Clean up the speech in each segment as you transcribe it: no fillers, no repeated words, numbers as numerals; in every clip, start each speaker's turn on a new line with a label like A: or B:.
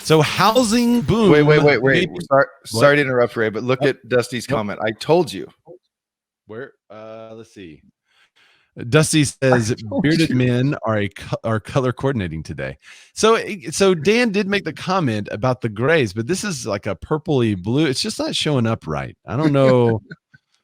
A: So housing boom.
B: Wait. Sorry to interrupt, Ray, but look at Dusty's comment. I told you.
A: Where? Let's see. Dusty says bearded men are color coordinating today. So Dan did make the comment about the grays, but this is like a purpley blue. It's just not showing up right. I don't know,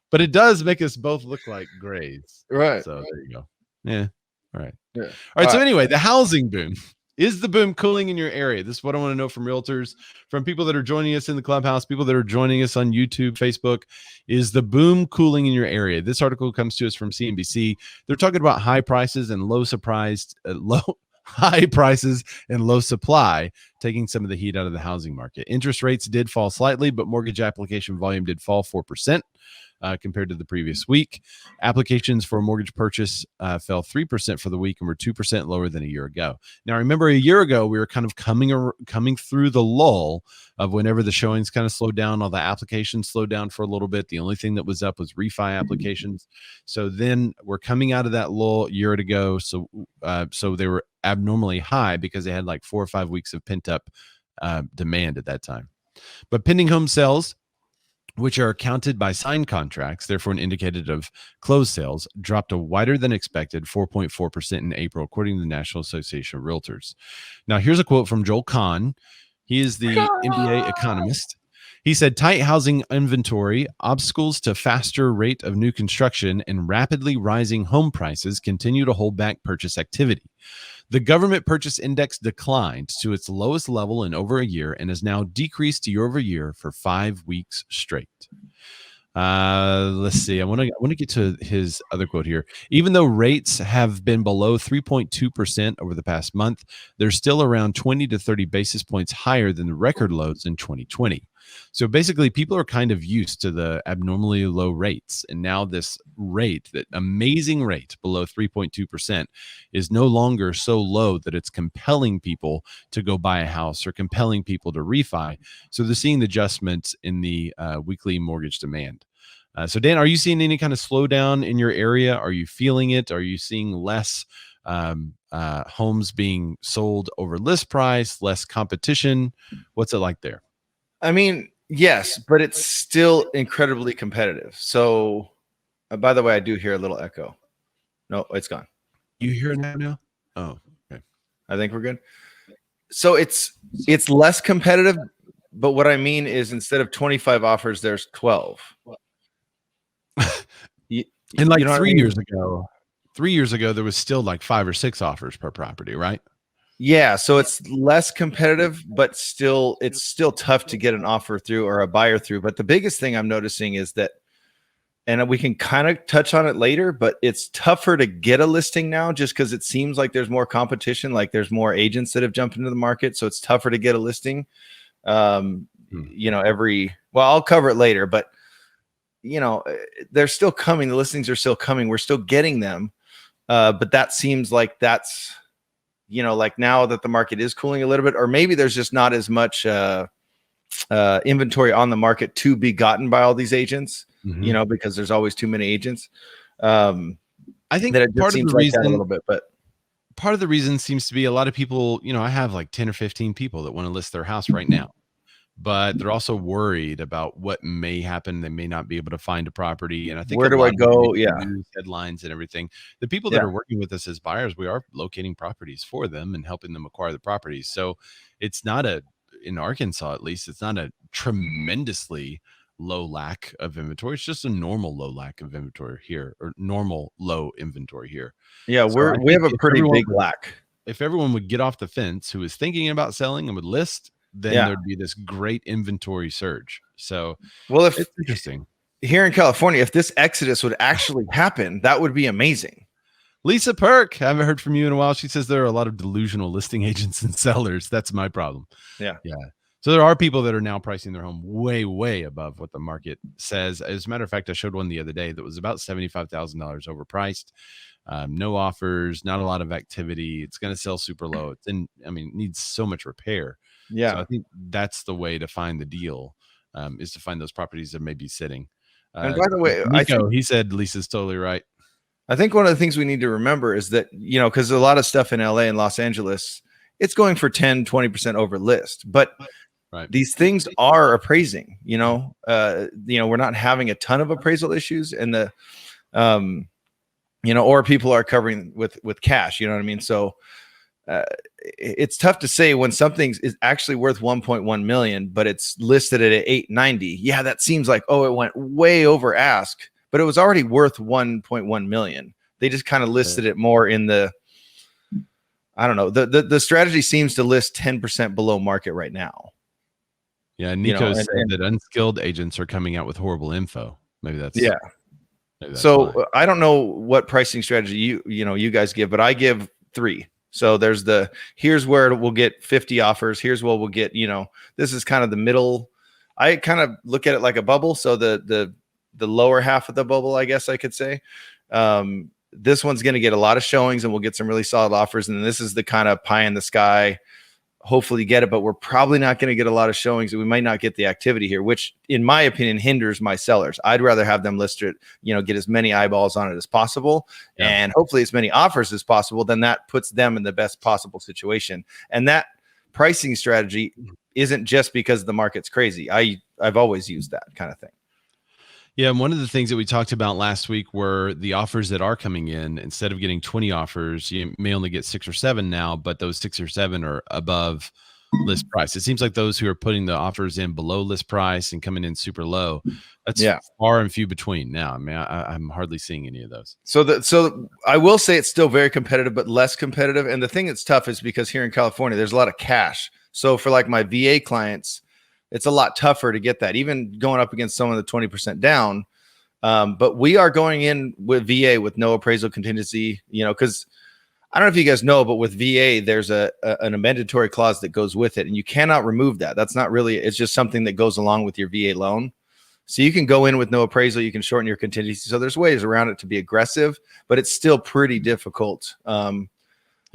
A: but it does make us both look like grays.
B: Right.
A: So there you go. Yeah. All right.
B: Yeah.
A: All right. So anyway, the housing boom. Is the boom cooling in your area? This is what I want to know from realtors, from people that are joining us in the clubhouse, people that are joining us on YouTube, Facebook. Is the boom cooling in your area? This article comes to us from CNBC. They're talking about high prices and high prices and low supply, taking some of the heat out of the housing market. Interest rates did fall slightly, but mortgage application volume did fall 4%. Compared to the previous week. Applications for a mortgage purchase fell 3% for the week and were 2% lower than a year ago. Now, remember, a year ago, we were kind of coming through the lull of whenever the showings kind of slowed down, all the applications slowed down for a little bit. The only thing that was up was refi applications. So then we're coming out of that lull a year ago. So they were abnormally high because they had like 4 or 5 weeks of pent up demand at that time. But pending home sales, which are counted by signed contracts, therefore an indicator of closed sales, dropped a wider than expected 4.4% in April, according to the National Association of Realtors. Now, here's a quote from Joel Kahn. He is the MBA economist. He said, tight housing inventory, obstacles to faster rate of new construction, and rapidly rising home prices continue to hold back purchase activity. The government purchase index declined to its lowest level in over a year and has now decreased year over year for 5 weeks straight. Let's see. I want to get to his other quote here. Even though rates have been below 3.2% over the past month, they're still around 20 to 30 basis points higher than the record lows in 2020. So basically, people are kind of used to the abnormally low rates. And now this rate, that amazing rate below 3.2%, is no longer so low that it's compelling people to go buy a house or compelling people to refi. So they're seeing the adjustments in the weekly mortgage demand. So Dan, are you seeing any kind of slowdown in your area? Are you feeling it? Are you seeing less homes being sold over list price, less competition? What's it like there?
B: I mean, yes, but it's still incredibly competitive. So, by the way, I do hear a little echo. No, it's gone.
A: You hear it now? Oh, okay.
B: I think we're good. So it's less competitive, but what I mean is instead of 25 offers, there's 12.
A: And like 3 years ago, 3 years ago, there was still like 5 or 6 offers per property, right?
B: Yeah, so it's less competitive, but it's still tough to get an offer through or a buyer through. But the biggest thing I'm noticing is that, and we can kind of touch on it later, but it's tougher to get a listing now just because it seems like there's more competition, like there's more agents that have jumped into the market. So it's tougher to get a listing. I'll cover it later, but they're still coming. The listings are still coming. We're still getting them. But that seems like that's, like now that the market is cooling a little bit, or maybe there's just not as much inventory on the market to be gotten by all these agents, because there's always too many agents. I think that it part of the reason a little bit, but
A: part of the reason seems to be a lot of people, I have like 10 or 15 people that want to list their house right now, but they're also worried about what may happen. They may not be able to find a property. And I think
B: where do I go? Yeah.
A: Headlines and everything. The people that are working with us as buyers, we are locating properties for them and helping them acquire the properties. So it's not in Arkansas, at least, it's not a tremendously low lack of inventory. It's just a normal low lack of inventory here, or normal low inventory here.
B: Yeah. We have a pretty big lack.
A: If everyone would get off the fence who is thinking about selling and would list, then there'd be this great inventory surge. So,
B: well, if
A: it's interesting
B: here in California, if this exodus would actually happen, that would be amazing.
A: Lisa Perk, I haven't heard from you in a while. She says there are a lot of delusional listing agents and sellers. That's my problem.
B: Yeah.
A: So there are people that are now pricing their home way, way above what the market says. As a matter of fact, I showed one the other day that was about $75,000 overpriced. No offers, not a lot of activity. It's going to sell super low. It needs so much repair.
B: Yeah.
A: So I think that's the way to find the deal, is to find those properties that may be sitting.
B: And by the way,
A: Nico, he said Lisa's totally right.
B: I think one of the things we need to remember is that, because a lot of stuff in LA and Los Angeles it's going for 10, 20% over list. But
A: Right.
B: these things are appraising, we're not having a ton of appraisal issues, and or people are covering with cash, you know what I mean? So it's tough to say when something is actually worth 1.1 million, but it's listed at 890. Yeah, that seems like, it went way over ask, but it was already worth 1.1 million. They just kind of listed it more in the, I don't know. The strategy seems to list 10% below market right now.
A: Yeah, Nico said that unskilled agents are coming out with horrible info. Maybe that's
B: so
A: why.
B: I don't know what pricing strategy you guys give, but I give 3. So there's here's where we'll get 50 offers. Here's what we'll get, this is kind of the middle. I kind of look at it like a bubble. So the lower half of the bubble, I guess I could say. This one's going to get a lot of showings and we'll get some really solid offers. And this is the kind of pie in the sky, hopefully get it, but we're probably not going to get a lot of showings, and we might not get the activity here, which in my opinion hinders my sellers. I'd rather have them listed, get as many eyeballs on it as possible, and hopefully as many offers as possible. Then that puts them in the best possible situation. And that pricing strategy isn't just because the market's crazy. I've always used that kind of thing.
A: Yeah, and one of the things that we talked about last week were the offers that are coming in. Instead of getting 20 offers, you may only get 6 or 7 now, but those 6 or 7 are above list price. It seems like those who are putting the offers in below list price and coming in super low, that's far and few between now. I mean, I'm hardly seeing any of those.
B: So I will say it's still very competitive, but less competitive. And the thing that's tough is because here in California, there's a lot of cash. So for like my VA clients, it's a lot tougher to get that, even going up against someone that's 20% down. But we are going in with VA with no appraisal contingency, because I don't know if you guys know, but with VA, there's an amendatory clause that goes with it, and you cannot remove that. That's not really, it's just something that goes along with your VA loan. So you can go in with no appraisal, you can shorten your contingency. So there's ways around it to be aggressive, but it's still pretty difficult.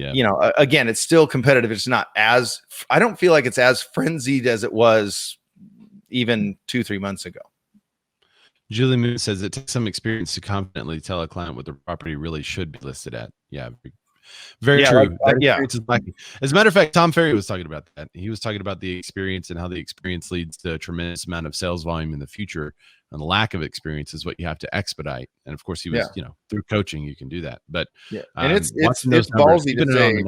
B: Again, it's still competitive. It's not I don't feel like it's as frenzied as it was even 2-3 months ago.
A: Julie Moon says it takes some experience to confidently tell a client what the property really should be listed at. Yeah, very true. As a matter of fact, Tom Ferry was talking about that. He was talking about the experience and how the experience leads to a tremendous amount of sales volume in the future. And the lack of experience is what you have to expedite. And of course, he was, through coaching, you can do that. But
B: and it's ballsy to say.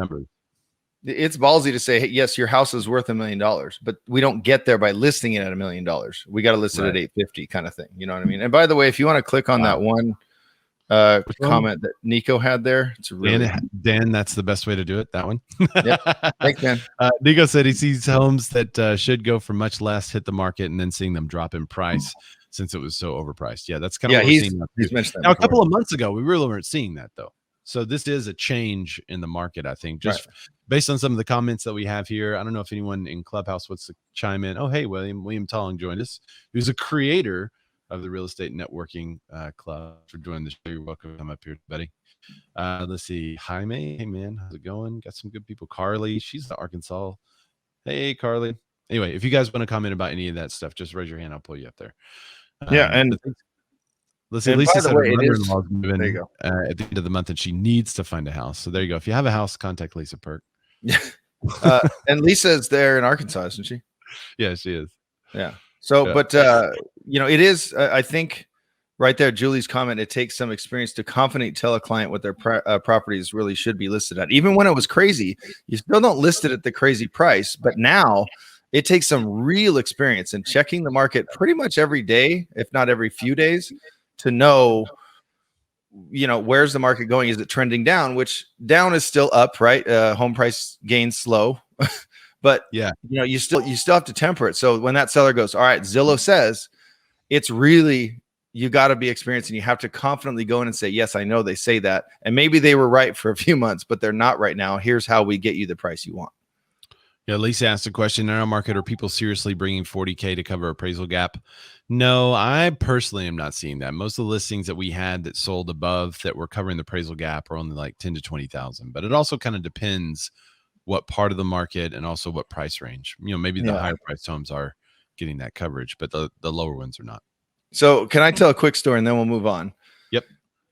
B: It's ballsy to say, hey, yes, your house is worth $1 million, but we don't get there by listing it at $1 million. We got to list it at 850 kind of thing. You know what I mean? And by the way, if you want to click on that one comment that Nico had there, it's really
A: Dan, that's the best way to do it. That one.
B: Thanks, Dan.
A: Nico said he sees homes that should go for much less, hit the market, and then seeing them drop in price since it was so overpriced. Yeah, that's kind of what we're seeing.
B: He's mentioned that
A: now, a couple of months ago, we really weren't seeing that though. So this is a change in the market, I think, just based on some of the comments that we have here. I don't know if anyone in Clubhouse wants to chime in. Oh, hey, William Tolling joined us, who's a creator of the Real Estate Networking Club, for joining the show. You're welcome to come up here, buddy. Let's see. Jaime, hey, man, how's it going? Got some good people. Carly, she's the Arkansas. Hey, Carly. Anyway, if you guys want to comment about any of that stuff, just raise your hand. I'll pull you up there.
B: And
A: let's see. Lisa said her mother-in-law's moving
B: there you go.
A: At the end of the month, and she needs to find a house. So there you go. If you have a house, contact Lisa Perk.
B: And Lisa is there in Arkansas, isn't she?
A: Yeah, she is.
B: Yeah. So, but it is. I think right there, Julie's comment. It takes some experience to confidently tell a client what their properties really should be listed at. Even when it was crazy, you still don't list it at the crazy price. But now it takes some real experience in checking the market pretty much every day, if not every few days, to know, where's the market going? Is it trending down? Which down is still up, right? Home price gains slow, but you still have to temper it. So when that seller goes, all right, Zillow says it's really, you got to be experienced, and you have to confidently go in and say, yes, I know they say that. And maybe they were right for a few months, but they're not right now. Here's how we get you the price you want.
A: Yeah, Lisa asked a question. In our market, are people seriously bringing $40K to cover appraisal gap? No, I personally am not seeing that. Most of the listings that we had that sold above that were covering the appraisal gap are only like 10 to 20,000. But it also kind of depends what part of the market and also what price range. Maybe the higher priced homes are getting that coverage, but the lower ones are not.
B: So can I tell a quick story and then we'll move on?
A: Yep.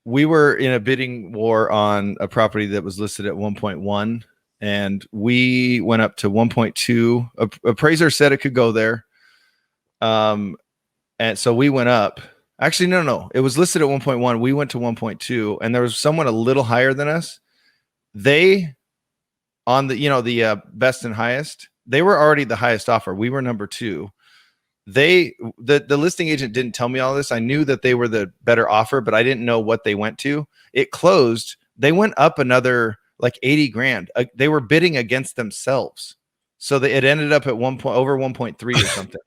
B: We were in a bidding war on a property that was listed at 1.1. and we went up to 1.2. Appraiser said it could go there. And so we went up. Actually, no. It was listed at 1.1. We went to 1.2, and there was someone a little higher than us. They, on the best and highest, they were already the highest offer. We were number 2. The listing agent didn't tell me all this. I knew that they were the better offer, but I didn't know what they went to. It closed. They went up another like 80 grand. They were bidding against themselves. So it ended up at over 1.3 or something.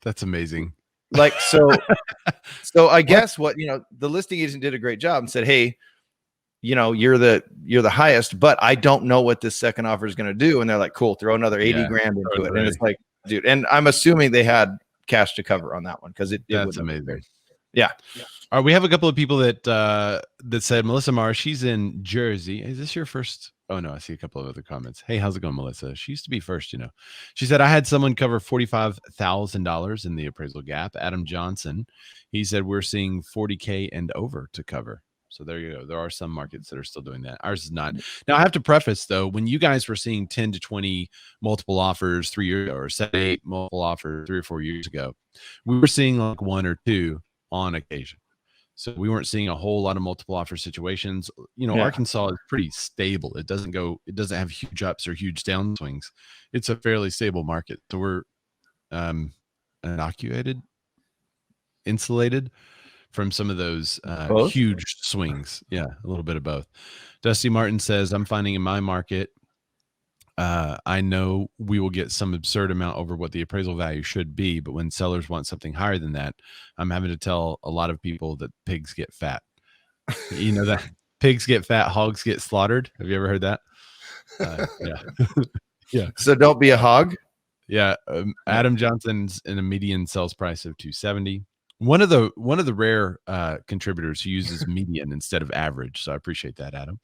A: That's amazing.
B: Like, so I guess the listing agent did a great job and said, hey, you're the highest, but I don't know what this second offer is going to do. And they're like, cool, throw another 80 grand into it. And it's like, dude, and I'm assuming they had cash to cover on that one, because that's
A: amazing.
B: Yeah.
A: All right, we have a couple of people that said Melissa Marr, she's in Jersey. Is this your first? Oh no, I see a couple of other comments. Hey, how's it going, Melissa? She used to be first, She said I had someone cover $45,000 in the appraisal gap. Adam Johnson, he said we're seeing 40K and over to cover. So there you go. There are some markets that are still doing that. Ours is not. Now I have to preface though, when you guys were seeing 10 to 20 multiple offers 3 years ago, or 7, 8 multiple offers 3 or 4 years ago, we were seeing like 1 or 2 on occasion. So we weren't seeing a whole lot of multiple offer situations. Arkansas is pretty stable. It doesn't have huge ups or huge downswings. It's a fairly stable market. So we're insulated from some of those huge swings. Yeah, a little bit of both. Dusty Martin says, I'm finding in my market, I know we will get some absurd amount over what the appraisal value should be, but when sellers want something higher than that, I'm having to tell a lot of people that pigs get fat. That pigs get fat, hogs get slaughtered. Have you ever heard that? Yeah. Yeah.
B: So don't be a hog.
A: Yeah. Adam Johnson's in a median sales price of 270. One of the rare contributors who uses median instead of average. So I appreciate that, Adam.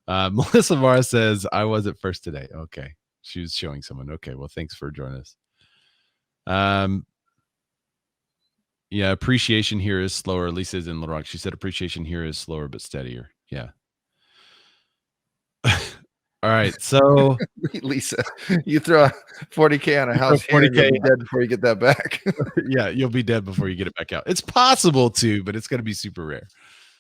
A: Melissa Mara says, I was at first today. Okay. She was showing someone. Okay. Well, thanks for joining us. Yeah. Appreciation here is slower. Lisa's in Little Rock. She said appreciation here is slower, but steadier. Yeah. All right. So
B: Lisa, you throw 40K on a house, 40K, you'll be dead before you get that back.
A: Yeah. You'll be dead before you get it back out. It's possible to, but it's going to be super rare.